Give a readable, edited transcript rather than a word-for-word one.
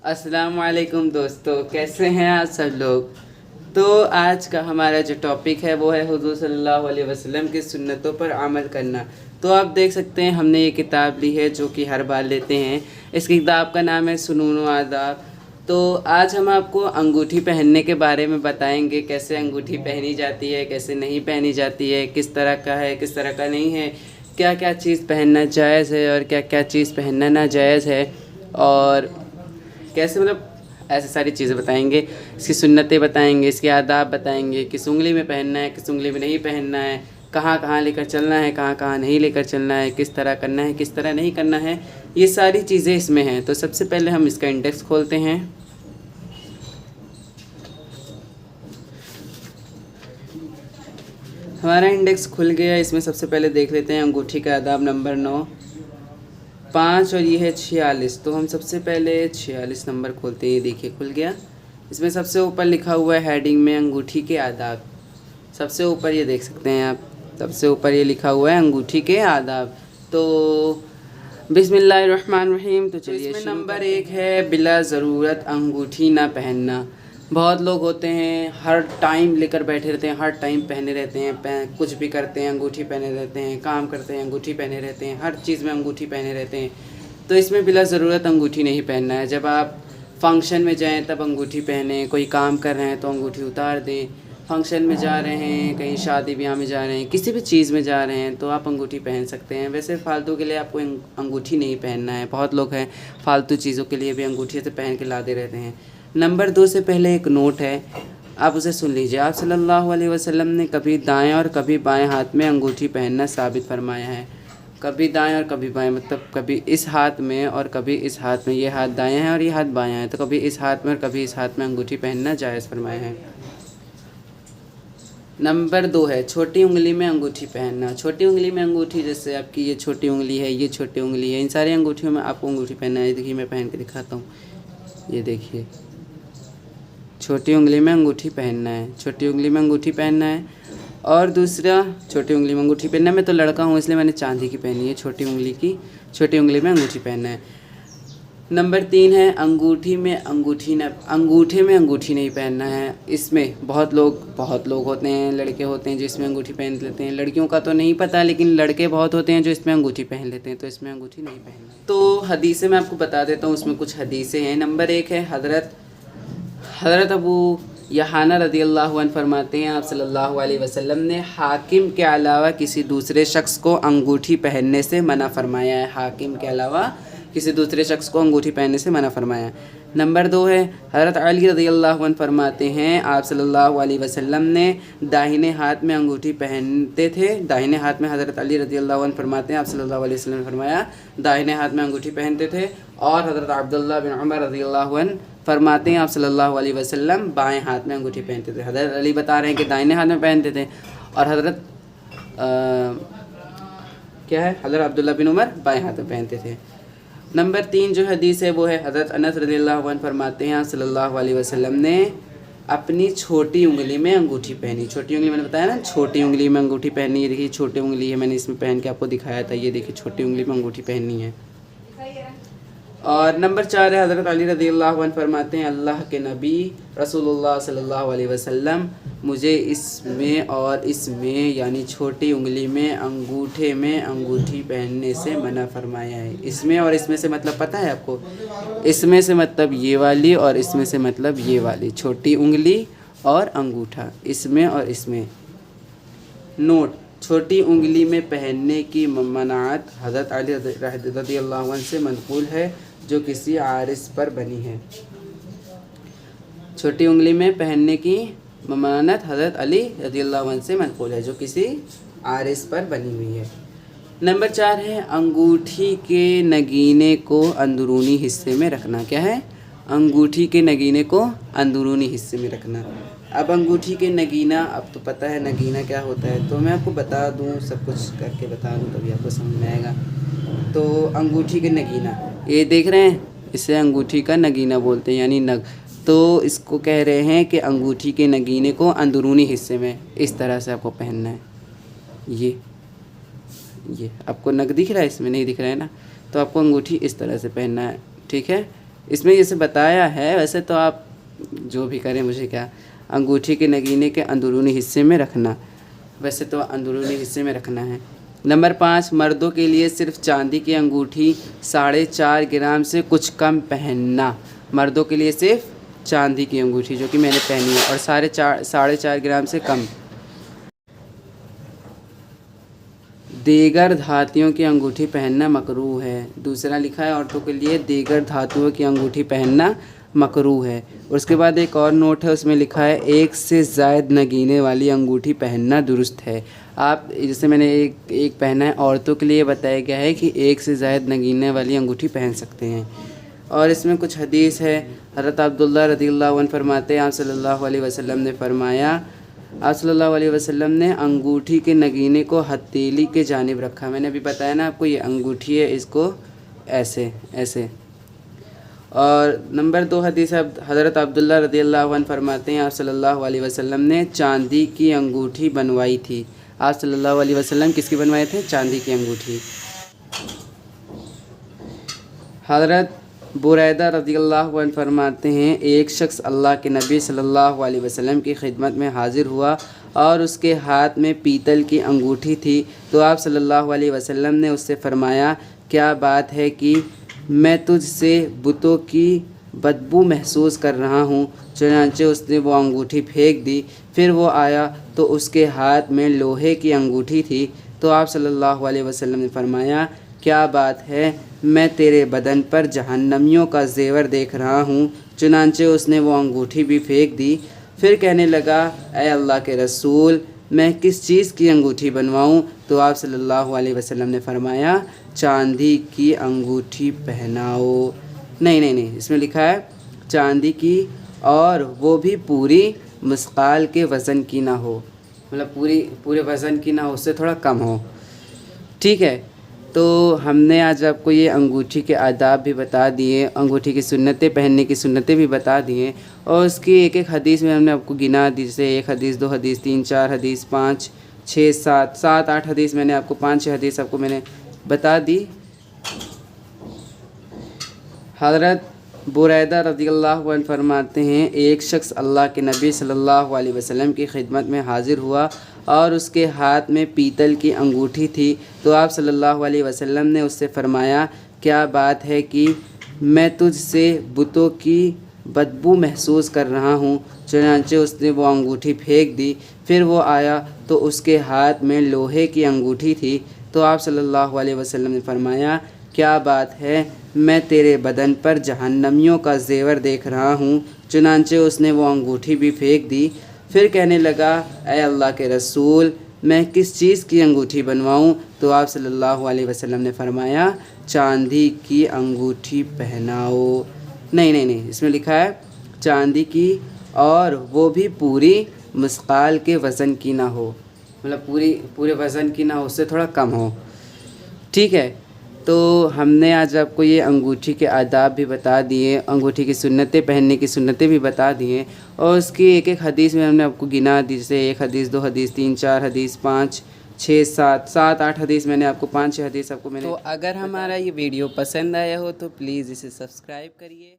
अस्सलाम वालेकुम दोस्तों, कैसे हैं आप सब लोग। तो आज का हमारा जो टॉपिक है वो है हुज़ूर सल्लल्लाहु अलैहि वसल्लम की सुन्नतों पर अमल करना। तो आप देख सकते हैं हमने ये किताब ली है जो कि हर बार लेते हैं। इस किताब का नाम है सुनून व आदाब। तो आज हम आपको अंगूठी पहनने के बारे में बताएंगे, कैसे अंगूठी पहनी जाती है, कैसे नहीं पहनी जाती है, किस तरह का है, किस तरह का नहीं है, क्या क्या चीज़ पहनना जायज़ है और क्या क्या चीज़ पहनना नाजायज़ है, और कैसे ऐसे सारी चीज़ें बताएंगे। इसकी सुन्नतें बताएंगे, इसके आदाब बताएंगे, किस उंगली में पहनना है, किस उंगली में नहीं पहनना है, कहाँ कहाँ लेकर चलना है, कहाँ कहाँ नहीं लेकर चलना है, किस तरह करना है, किस तरह नहीं करना है, ये सारी चीज़ें इसमें हैं। तो सबसे पहले हम इसका इंडेक्स खोलते हैं। हमारा इंडेक्स खुल गया। इसमें सबसे पहले देख लेते हैं अंगूठी का आदाब नंबर 9, 5 और ये है 46। तो हम सबसे पहले 46 नंबर खोलते हैं। ये देखिए खुल गया। इसमें सबसे ऊपर लिखा हुआ है हेडिंग में अंगूठी के आदाब। सबसे ऊपर ये देख सकते हैं आप, सबसे ऊपर ये लिखा हुआ है अंगूठी के आदाब। तो बिस्मिल्लाहिर्रहमानिर्रहीम। तो चलिए, इसमें नंबर 1 है बिला ज़रूरत अंगूठी ना पहनना। बहुत लोग होते हैं हर टाइम लेकर बैठे रहते हैं, हर टाइम पहने रहते हैं, कुछ भी करते हैं अंगूठी पहने रहते हैं, काम करते हैं अंगूठी पहने रहते हैं, हर चीज़ में अंगूठी पहने रहते हैं। तो इसमें बिला ज़रूरत अंगूठी नहीं पहनना है। जब आप फंक्शन में जाएं तब अंगूठी पहनें, कोई काम कर रहे हैं तो अंगूठी उतार दें, फंक्शन में जा रहे हैं, कहीं शादी ब्याह में जा रहे हैं, किसी भी चीज़ में जा रहे हैं तो आप अंगूठी पहन सकते हैं। वैसे फ़ालतू के लिए आपको अंगूठी नहीं पहनना है। बहुत लोग हैं फ़ालतू चीज़ों के लिए भी अंगूठी से पहन के लाते रहते हैं। नंबर 2 से पहले एक नोट है, आप उसे सुन लीजिए। आप सल्लल्लाहु अलैहि वसल्लम ने कभी दाएं और कभी बाएं हाथ में अंगूठी पहनना साबित फरमाया है। कभी दाएं और कभी बाएं, मतलब कभी इस हाथ में और कभी इस हाथ में। ये हाथ दायां है और ये हाथ बायां है, तो कभी इस हाथ में और कभी इस हाथ में अंगूठी पहनना जायज़ फरमाया है। नंबर 2 है छोटी उंगली में अंगूठी पहनना। छोटी उंगली में अंगूठी, जैसे आपकी ये छोटी उंगली है, ये छोटी उंगली है, इन सारी अंगूठियों में आपको अंगूठी पहनना है। देखिए मैं पहन के दिखाता हूँ। ये देखिए, छोटी उंगली में अंगूठी पहनना है, छोटी उंगली में अंगूठी पहनना है। और दूसरा, छोटी उंगली में अंगूठी पहनना है। मैं तो लड़का हूँ इसलिए मैंने चांदी की पहनी है, छोटी उंगली की, छोटी उंगली में अंगूठी पहनना है। नंबर 3 है अंगूठे में अंगूठी नहीं पहनना है। इसमें बहुत लोग होते हैं, लड़के होते हैं जो इसमें अंगूठी पहन लेते हैं। लड़कियों का तो नहीं पता, लेकिन लड़के बहुत होते हैं जो इसमें अंगूठी पहन लेते हैं, तो इसमें अंगूठी नहीं पहनना है। तो हदीसें मैं आपको बता देता हूँ, उसमें कुछ हदीसें हैं। नंबर 1 है हज़रत अबू यहाना रज़ियल्लाहु अन्हु फरमाते हैं, आप सल्लल्लाहु अलैहि वसल्लम ने हाकिम के अलावा किसी दूसरे शख्स को अंगूठी पहनने से मना फरमाया है। हाकिम के अलावा किसी दूसरे शख्स को अंगूठी पहनने से मना फरमाया। नंबर 2 है हज़रत अली रज़ियल्लाहु अन्हु फरमाते हैं, आप सल्लल्लाहु अलैहि वसल्लम ने दाहिने हाथ में अंगूठी पहनते थे। दाहिने हाथ में हज़रत अली रज़ियल्लाहु अन्हु फरमाते हैं, आप सल्लल्लाहु अलैहि वसल्लम ने फरमाया दाहिने हाथ में अंगूठी पहनते थे। और हज़रत अब्दुल्लाह बिन उमर रज़ियल्लाहु अन्हु फरमाते हैं, आप सल्लल्लाहु अलैहि वसल्लम बाएं हाथ में अंगूठी पहनते थे। हज़रत अली बता रहे हैं कि दाहिने हाथ में पहनते थे, और हज़रत हज़रत अब्दुल्लाह बिन उमर बाएं हाथ में पहनते थे। नंबर 3 जो हदीस है वो है हज़रत अनस रज़ियल्लाहु अन्हु फरमाते हैं, सल्लल्लाहु अलैहि वसल्लम ने अपनी छोटी उंगली में अंगूठी पहनी। छोटी उंगली मैंने बताया ना, छोटी उंगली में अंगूठी पहनी। ये देखिए छोटी उंगली है, मैंने इसमें पहन के आपको दिखाया था। ये देखिए छोटी उंगली में अंगूठी पहननी है। और नंबर 4 है हज़रत अली रज़ियल्लाहु अन्हु फरमाते हैं, अल्लाह के नबी रसूलुल्लाह सल्लल्लाहु अलैहि वसल्लम मुझे इसमें और इसमें, यानी छोटी उंगली में अंगूठे में अंगूठी पहनने से मना फरमाया है। इसमें और इसमें से मतलब पता है आपको? इसमें से मतलब ये वाली और इसमें से मतलब ये वाली, छोटी उंगली और अंगूठा, इसमें और इसमें। नोट, छोटी उंगली में पहनने की मनाअत हज़रत अली रज़ियल्लाहु अन्हु से मनक़ूल है जो किसी आरिस पर बनी है। छोटी उंगली में पहनने की ममानत हज़रत अली रज़ियल्लाहु अन्हु से मनक़ूल है जो किसी आरिस पर बनी हुई है। नंबर 4 है अंगूठी के नगीने को अंदरूनी हिस्से में रखना। क्या है? अंगूठी के नगीने को अंदरूनी हिस्से में रखना। अब अंगूठी के नगीना, अब तो पता है नगीना क्या होता है, तो मैं आपको बता दूं, सब कुछ करके बता दूं तभी आपको समझ में आएगा। तो अंगूठी के नगीना, ये देख रहे हैं, इसे अंगूठी का नगीना बोलते हैं, यानी नग। तो इसको कह रहे हैं कि अंगूठी के नगीने को अंदरूनी हिस्से में इस तरह से आपको पहनना है। ये आपको नग दिख रहा है, इसमें नहीं दिख रहा है ना, तो आपको अंगूठी इस तरह से पहनना है। ठीक है, اس میں جیسے بتایا ہے، ویسے تو آپ جو بھی کریں مجھے کیا، انگوٹھی کے نگینے کے اندرونی حصے میں رکھنا، ویسے تو اندرونی حصے میں رکھنا ہے۔ نمبر 5، مردوں کے لیے صرف چاندی کی انگوٹھی 4.5 گرام سے کچھ کم پہننا۔ مردوں کے لیے صرف چاندی کی انگوٹھی جو کہ میں نے پہنی ہے، اور 4.5 گرام سے کم۔ دیگر دھاتوں کی انگوٹھی پہننا مکروہ ہے۔ دوسرا لکھا ہے عورتوں کے لیے دیگر دھاتوں کی انگوٹھی پہننا مکروہ ہے۔ اور اس کے بعد ایک اور نوٹ ہے، اس میں لکھا ہے 1 سے زائد نگینے والی انگوٹھی پہننا درست ہے۔ آپ جیسے میں نے ایک پہنا ہے، عورتوں کے لیے بتایا گیا ہے کہ 1 سے زائد نگینے والی انگوٹھی پہن سکتے ہیں۔ اور اس میں کچھ حدیث ہے۔ حضرت عبداللہ رضی اللہ عنہ فرماتے ہیں، آپ صلی اللہ علیہ وسلم نے فرمایا، آپ صلی اللہ علیہ وسلم نے انگوٹھی کے نگینے کو ہتھیلی کے جانب رکھا۔ میں نے ابھی بتایا نا آپ کو، یہ انگوٹھی ہے، اس کو ایسے ایسے۔ اور نمبر 2 حدیث ہے، حضرت عبداللہ رضی اللہ عنہ فرماتے ہیں، آپ صلی اللہ علیہ وسلم نے چاندی کی انگوٹھی بنوائی تھی۔ آپ صلی اللہ علیہ وسلم کس کی بنوائے تھے؟ چاندی کی انگوٹھی۔ حضرت بریدہ رضی اللہ عنہ فرماتے ہیں، ایک شخص اللہ کے نبی صلی اللہ علیہ وسلم کی خدمت میں حاضر ہوا اور اس کے ہاتھ میں پیتل کی انگوٹھی تھی، تو آپ صلی اللہ علیہ وسلم نے اس سے فرمایا، کیا بات ہے کہ میں تجھ سے بتوں کی بدبو محسوس کر رہا ہوں؟ چنانچہ اس نے وہ انگوٹھی پھینک دی۔ پھر وہ آیا تو اس کے ہاتھ میں لوہے کی انگوٹھی تھی، تو آپ صلی اللہ علیہ وسلم نے فرمایا، کیا بات ہے؟ میں تیرے بدن پر جہنمیوں کا زیور دیکھ رہا ہوں۔ چنانچہ اس نے وہ انگوٹھی بھی پھینک دی۔ پھر کہنے لگا، اے اللہ کے رسول، میں کس چیز کی انگوٹھی بنواؤں؟ تو آپ صلی اللہ علیہ وسلم نے فرمایا، چاندی کی انگوٹھی پہناؤ۔ نہیں، اس میں لکھا ہے چاندی کی، اور وہ بھی پوری مثقال کے وزن کی نہ ہو، مطلب پورے وزن کی نہ ہو، اس سے تھوڑا کم ہو، ٹھیک ہے۔ تو ہم نے آج آپ کو یہ انگوٹھی کے آداب بھی بتا دیے، انگوٹھی کی سنتیں، پہننے کی سنتیں بھی بتا دیے، اور اس کی ایک حدیث میں ہم نے آپ کو گنا دی، جیسے 1 حدیث، 2 حدیث، 3 4 حدیث، 5 6 7 8 حدیث، میں نے آپ کو 5 6 حدیث آپ کو میں نے بتا دی۔ حضرت بریدہ رضی اللہ عنہ فرماتے ہیں، ایک شخص اللہ کے نبی صلی اللہ علیہ وسلم کی خدمت میں حاضر ہوا اور اس کے ہاتھ میں پیتل کی انگوٹھی تھی، تو آپ صلی اللہ علیہ وسلم نے اس سے فرمایا، کیا بات ہے کہ میں تجھ سے بتوں کی بدبو محسوس کر رہا ہوں؟ چنانچہ اس نے وہ انگوٹھی پھینک دی۔ پھر وہ آیا تو اس کے ہاتھ میں لوہے کی انگوٹھی تھی، تو آپ صلی اللہ علیہ وسلم نے فرمایا، کیا بات ہے؟ میں تیرے بدن پر جہنمیوں کا زیور دیکھ رہا ہوں۔ چنانچہ اس نے وہ انگوٹھی بھی پھینک دی۔ پھر کہنے لگا، اے اللہ کے رسول، میں کس چیز کی انگوٹھی بنواؤں؟ تو آپ صلی اللہ علیہ وسلم نے فرمایا، چاندی کی انگوٹھی پہناؤ۔ نہیں، اس میں لکھا ہے چاندی کی، اور وہ بھی پوری مثقال کے وزن کی نہ ہو، مطلب پورے وزن کی نہ ہو، اس سے تھوڑا کم ہو، ٹھیک ہے۔ تو ہم نے آج آپ کو یہ انگوٹھی کے آداب بھی بتا دیے، انگوٹھی کی سنتیں، پہننے کی سنتیں بھی بتا دیے، اور اس کی ایک حدیث میں ہم نے آپ کو گنا دی، جیسے 1 حدیث، 2 حدیث، 3 4 حدیث، 5 6 7 8 حدیث، میں نے آپ کو 5 6 حدیث آپ کو میں نے۔ تو اگر ہمارا یہ ویڈیو پسند آیا ہو تو پلیز اسے سبسکرائب کریے۔